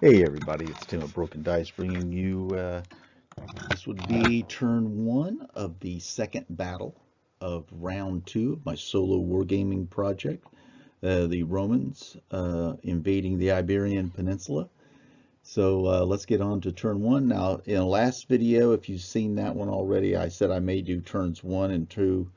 Hey everybody, it's Tim at Broken Dice bringing you, this would be turn one of the second battle of round two of my solo wargaming project, the Romans invading the Iberian Peninsula. So let's get on to turn one. Now, in the last video, if you've seen that one already, I said I may do turns one and two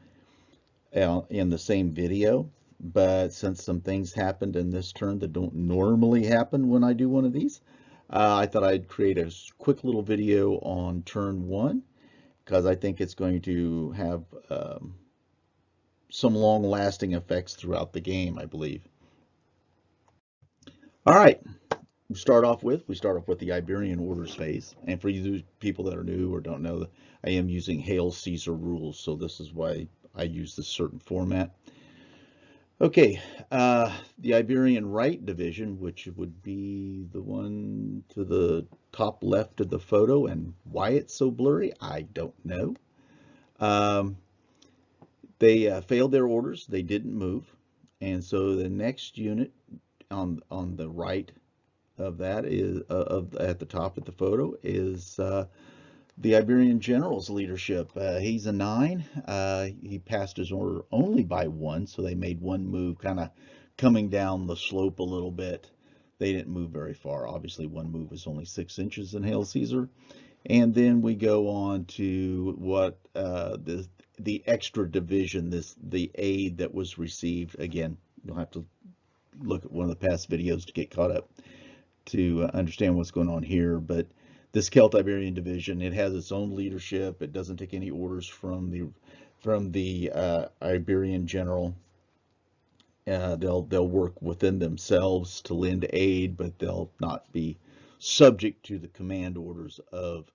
in the same video. But since some things happened in this turn that don't normally happen when I do one of these, I thought I'd create a quick little video on turn one because I think it's going to have some long-lasting effects throughout the game, I believe. All right, we start off with the Iberian orders phase. And for you people that are new or don't know, I am using Hail Caesar rules, so this is why I use this certain format. Okay, the Iberian right division, which would be the one to the top left of the photo, and why it's so blurry, I don't know. They failed their orders. They didn't move, and so the next unit on the right of that is at the top of the photo is the Iberian general's leadership. He's a 9. He passed his order only by 1, so they made one move, kind of coming down the slope a little bit. They didn't move very far. Obviously, one move is only 6 inches in Hail Caesar. And then we go on to what the extra division, the aid that was received. Again, you'll have to look at one of the past videos to get caught up to understand what's going on here, but this Celt Iberian division, it has its own leadership. It doesn't take any orders from the Iberian general. They'll work within themselves to lend aid, but they'll not be subject to the command orders of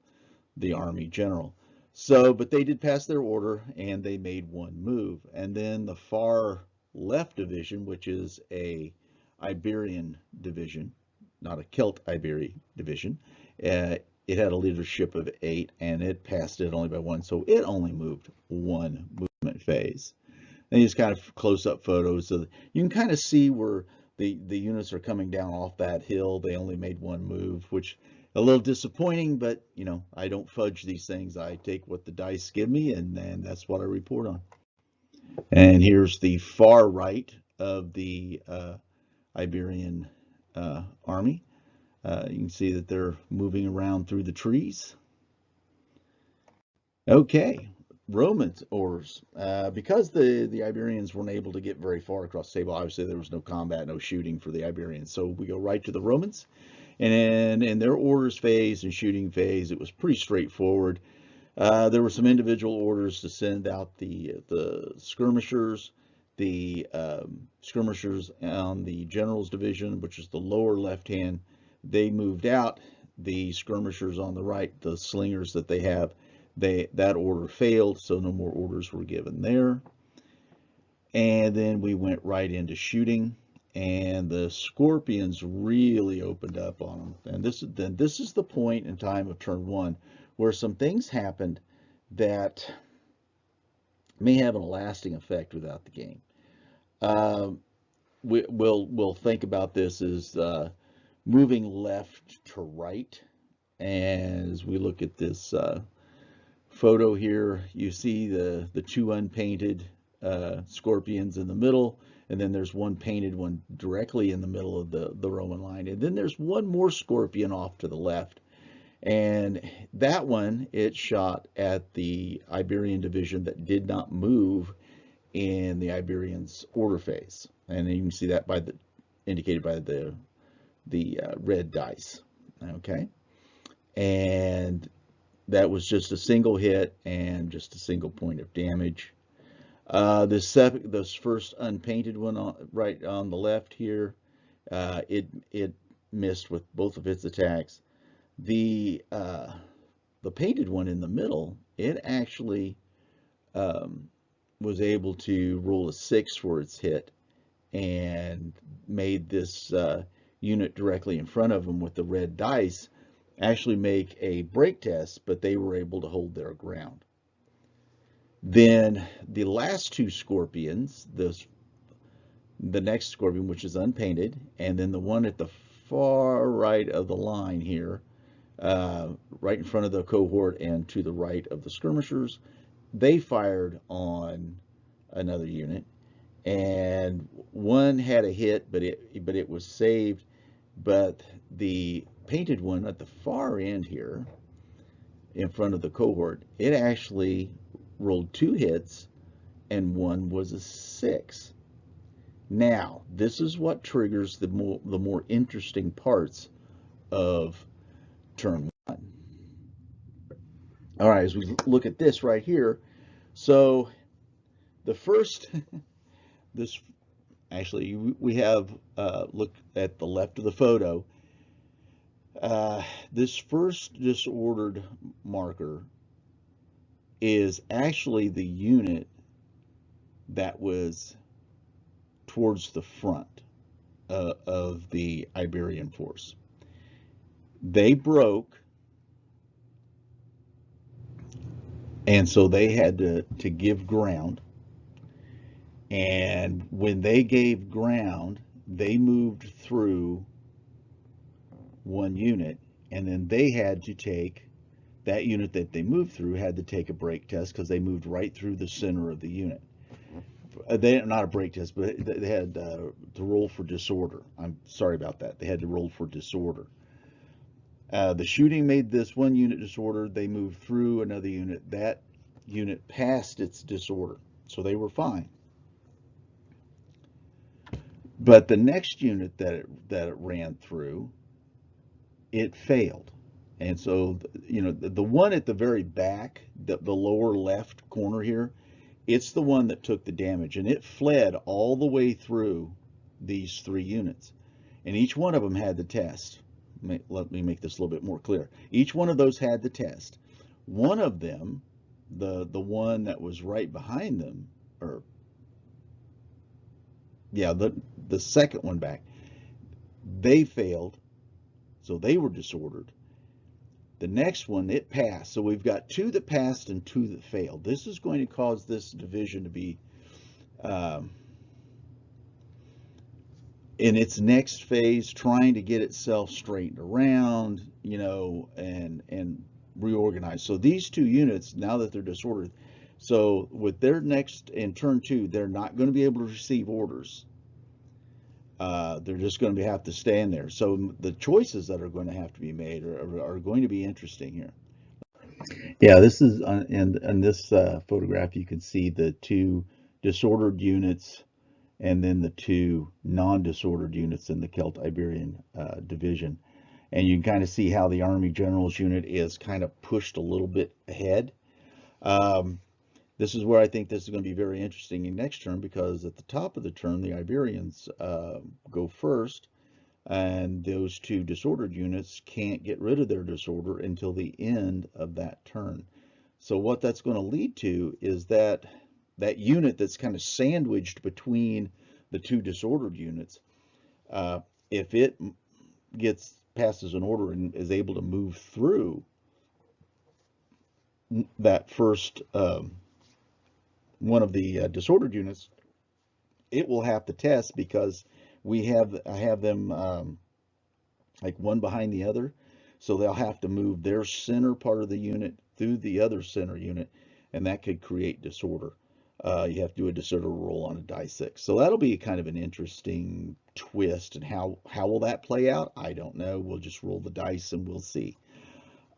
the army general. So, but they did pass their order and they made one move. And then the far left division, which is a Iberian division, not a Celt Iberi division, it had a leadership of 8 and it passed it only by 1, so it only moved one movement phase. And these kind of close-up photos, so you can kind of see where the units are coming down off that hill. They only made one move, which a little disappointing, but you know, I don't fudge these things. I take what the dice give me, and then that's what I report on. And here's the far right of the Iberian army. You can see that they're moving around through the trees. Okay, Romans orders. Because the Iberians weren't able to get very far across the table, obviously there was no combat, no shooting for the Iberians. So we go right to the Romans. And in their orders phase and shooting phase, it was pretty straightforward. There were some individual orders to send out the skirmishers. The skirmishers on the general's division, which is the lower left hand, they moved out. The skirmishers on the right, the slingers that they have, that order failed, so no more orders were given there. And then we went right into shooting, and the scorpions really opened up on them. And this is the point in time of turn one where some things happened that may have a lasting effect without the game. We'll think about this as moving left to right. As we look at this photo here, you see the 2 unpainted scorpions in the middle, and then there's one painted one directly in the middle of the Roman line, and then there's one more scorpion off to the left. And that one, it shot at the Iberian division that did not move in the Iberians' order phase, and you can see that by indicated by the red dice. Okay, and that was just a single hit and just a single point of damage. This first unpainted one right on the left here, it missed with both of its attacks. The painted one in the middle, it actually was able to roll a 6 for its hit and made this unit directly in front of them with the red dice actually make a break test, but they were able to hold their ground. Then the last 2 scorpions, the next scorpion, which is unpainted, and then the one at the far right of the line here, right in front of the cohort and to the right of the skirmishers. They fired on another unit, and one had a hit, but it was saved. But the painted one at the far end here, in front of the cohort, it actually rolled 2 hits, and one was a 6. Now, this is what triggers the more interesting parts of turn 1. All right, as we look at this right here, so the first, this actually we have look at the left of the photo. This first disordered marker is actually the unit that was towards the front of the Iberian force. They broke, and so they had to give ground. And when they gave ground, they moved through one unit, and then they had to take, that unit that they moved through had to take a break test because they moved right through the center of the unit. They, not a break test, but they had to roll for disorder. I'm sorry about that. They had to roll for disorder. The shooting made this one unit disordered. They moved through another unit. That unit passed its disorder, so they were fine. But the next unit that it ran through, it failed. And so, you know, the one at the very back, the lower left corner here, it's the one that took the damage, and it fled all the way through these 3 units. And each one of them had the test. Let me make this a little bit more clear. Each one of those had the test. One of them, the one that was right behind them, or yeah, the second one back, they failed, so they were disordered. The next one, it passed. So we've got 2 that passed and 2 that failed. This is going to cause this division to be in its next phase, trying to get itself straightened around, you know, and reorganized. So these 2 units, now that they're disordered, so with their next, in turn 2, they're not going to be able to receive orders. They're just going to have to stand there. So the choices that are going to have to be made are going to be interesting here. Yeah, this is in this photograph, you can see the 2 disordered units and then the 2 non-disordered units in the Celt Iberian division. And you can kind of see how the Army General's unit is kind of pushed a little bit ahead. This is where I think this is going to be very interesting in next turn, because at the top of the turn, the Iberians go first, and those 2 disordered units can't get rid of their disorder until the end of that turn. So what that's going to lead to is that unit that's kind of sandwiched between the 2 disordered units, if it passes an order and is able to move through that first one of the disordered units, it will have to test, because I have them like one behind the other, so they'll have to move their center part of the unit through the other center unit, and that could create disorder. You have to do a disorder roll on a die 6. So that'll be kind of an interesting twist, and how will that play out? I don't know. We'll just roll the dice and we'll see.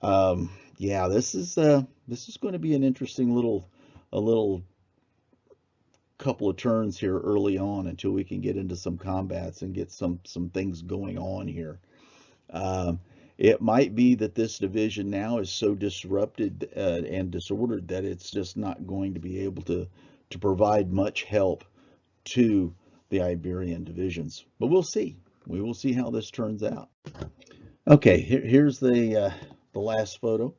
Yeah, this is going to be an interesting little couple of turns here early on, until we can get into some combats and get some things going on here. It might be that this division now is so disrupted and disordered that it's just not going to be able to provide much help to the Iberian divisions. But we'll see. We will see how this turns out. Okay, here's the last photo,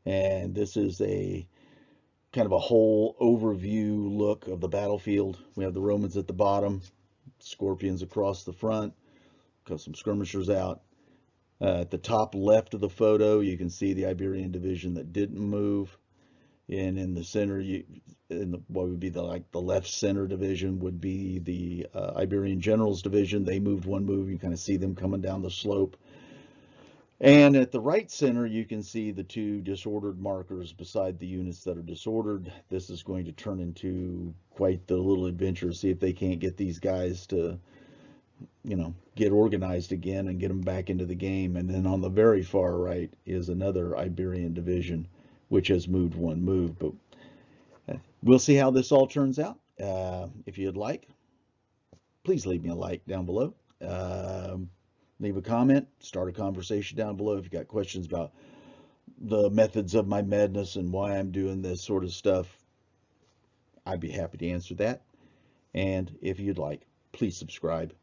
and this is a kind of a whole overview look of the battlefield. We have the Romans at the bottom, Scorpions across the front, got some skirmishers out. At the top left of the photo, you can see the Iberian division that didn't move. And in the center, in what would be the left center division would be the Iberian Generals division. They moved one move. You kind of see them coming down the slope. And at the right center, you can see the two disordered markers beside the units that are disordered. This is going to turn into quite the little adventure. See if they can't get these guys to, you know, get organized again and get them back into the game. And then on the very far right is another Iberian division, which has moved one move. But we'll see how this all turns out. If you'd like, please leave me a like down below. Leave a comment, start a conversation down below. If you've got questions about the methods of my madness and why I'm doing this sort of stuff, I'd be happy to answer that. And if you'd like, please subscribe.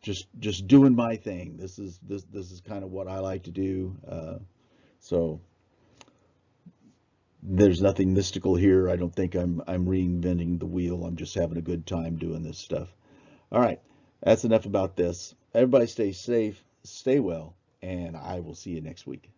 Just doing my thing. This is kind of what I like to do. So there's nothing mystical here. I don't think I'm reinventing the wheel. I'm just having a good time doing this stuff. All right. That's enough about this. Everybody stay safe, stay well, and I will see you next week.